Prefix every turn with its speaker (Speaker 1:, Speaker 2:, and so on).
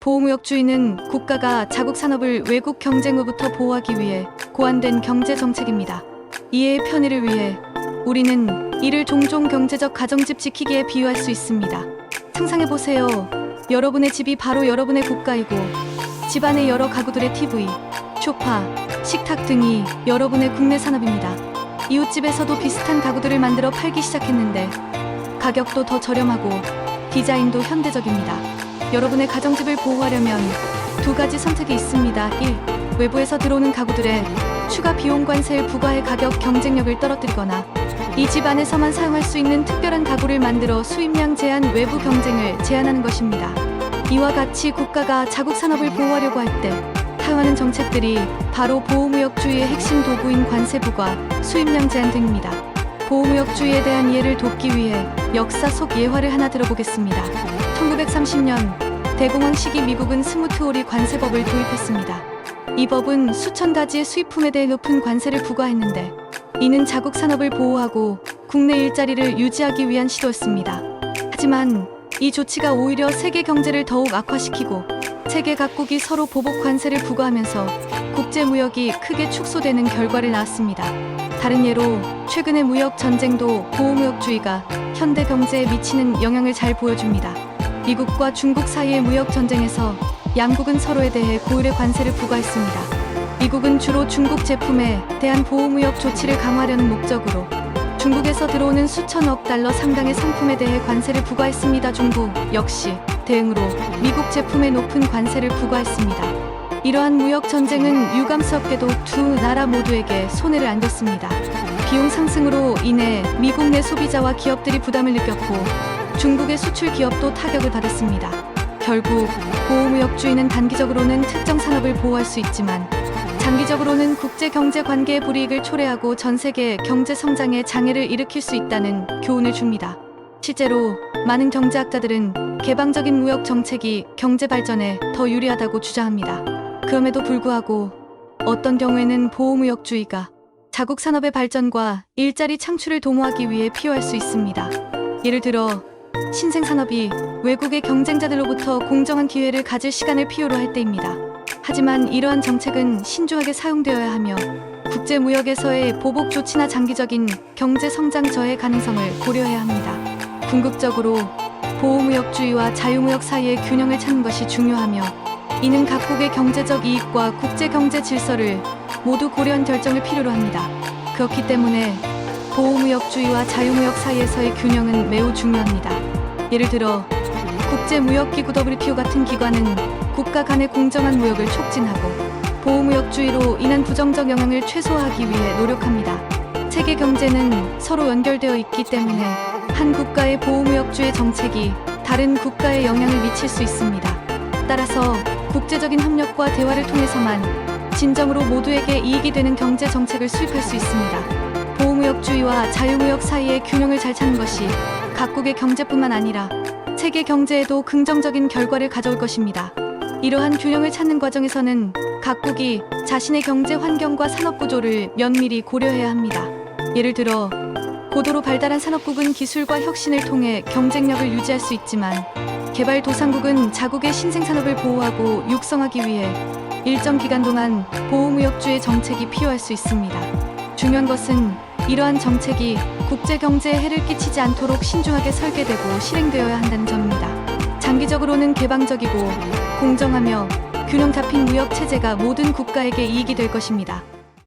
Speaker 1: 보호무역주의는 국가가 자국 산업을 외국 경쟁으로부터 보호하기 위해 고안된 경제 정책입니다. 이해의 편의를 위해 우리는 이를 종종 경제적 가정집 지키기에 비유할 수 있습니다. 상상해보세요. 여러분의 집이 바로 여러분의 국가이고 집 안의 여러 가구들의 TV, 소파, 식탁 등이 여러분의 국내 산업입니다. 이웃집에서도 비슷한 가구들을 만들어 팔기 시작했는데 가격도 더 저렴하고 디자인도 현대적입니다. 여러분의 가정집을 보호하려면 두 가지 선택이 있습니다. 1. 외부에서 들어오는 가구들에 추가 비용 관세를 부과해 가격 경쟁력을 떨어뜨리거나 이 집 안에서만 사용할 수 있는 특별한 가구를 만들어 수입량 제한 외부 경쟁을 제한하는 것입니다. 이와 같이 국가가 자국 산업을 보호하려고 할 때 사용하는 정책들이 바로 보호무역주의의 핵심 도구인 관세 부과, 수입량 제한 등입니다. 보호무역주의에 대한 이해를 돕기 위해 역사 속 예화를 하나 들어보겠습니다. 1930년 대공황 시기 미국은 스무트홀이 관세법을 도입했습니다. 이 법은 수천 가지의 수입품에 대해 높은 관세를 부과했는데 이는 자국 산업을 보호하고 국내 일자리를 유지하기 위한 시도였습니다. 하지만 이 조치가 오히려 세계 경제를 더욱 악화시키고 세계 각국이 서로 보복 관세를 부과하면서 국제 무역이 크게 축소되는 결과를 낳았습니다. 다른 예로 최근의 무역 전쟁도 보호무역주의가 현대 경제에 미치는 영향을 잘 보여줍니다. 미국과 중국 사이의 무역 전쟁에서 양국은 서로에 대해 고율의 관세를 부과했습니다. 미국은 주로 중국 제품에 대한 보호무역 조치를 강화하려는 목적으로 중국에서 들어오는 수천억 달러 상당의 상품에 대해 관세를 부과했습니다. 중국 역시 대응으로 미국 제품에 높은 관세를 부과했습니다. 이러한 무역 전쟁은 유감스럽게도 두 나라 모두에게 손해를 안겼습니다. 비용 상승으로 인해 미국 내 소비자와 기업들이 부담을 느꼈고 중국의 수출 기업도 타격을 받았습니다. 결국 보호무역주의는 단기적으로는 특정 산업을 보호할 수 있지만 장기적으로는 국제 경제 관계의 불이익을 초래하고 전 세계 경제 성장에 장애를 일으킬 수 있다는 교훈을 줍니다. 실제로 많은 경제학자들은 개방적인 무역 정책이 경제 발전에 더 유리하다고 주장합니다. 그럼에도 불구하고 어떤 경우에는 보호무역주의가 자국 산업의 발전과 일자리 창출을 도모하기 위해 필요할 수 있습니다. 예를 들어 신생산업이 외국의 경쟁자들로부터 공정한 기회를 가질 시간을 필요로 할 때입니다. 하지만 이러한 정책은 신중하게 사용되어야 하며 국제무역에서의 보복 조치나 장기적인 경제 성장 저해 가능성을 고려해야 합니다. 궁극적으로 보호무역주의와 자유무역 사이의 균형을 찾는 것이 중요하며 이는 각국의 경제적 이익과 국제경제 질서를 모두 고려한 결정을 필요로 합니다. 그렇기 때문에 보호무역주의와 자유무역 사이에서의 균형은 매우 중요합니다. 예를 들어 국제무역기구 WTO 같은 기관은 국가 간의 공정한 무역을 촉진하고 보호무역주의로 인한 부정적 영향을 최소화하기 위해 노력합니다. 세계 경제는 서로 연결되어 있기 때문에 한 국가의 보호무역주의 정책이 다른 국가에 영향을 미칠 수 있습니다. 따라서 국제적인 협력과 대화를 통해서만 진정으로 모두에게 이익이 되는 경제 정책을 수립할 수 있습니다. 보호무역주의와 자유무역 사이의 균형을 잘 찾는 것이 각국의 경제뿐만 아니라 세계 경제에도 긍정적인 결과를 가져올 것입니다. 이러한 균형을 찾는 과정에서는 각국이 자신의 경제 환경과 산업 구조를 면밀히 고려해야 합니다. 예를 들어 고도로 발달한 산업국은 기술과 혁신을 통해 경쟁력을 유지할 수 있지만 개발도상국은 자국의 신생산업을 보호하고 육성하기 위해 일정 기간 동안 보호무역주의 정책이 필요할 수 있습니다. 중요한 것은 이러한 정책이 국제경제에 해를 끼치지 않도록 신중하게 설계되고 실행되어야 한다는 점입니다. 장기적으로는 개방적이고 공정하며 균형 잡힌 무역 체제가 모든 국가에게 이익이 될 것입니다.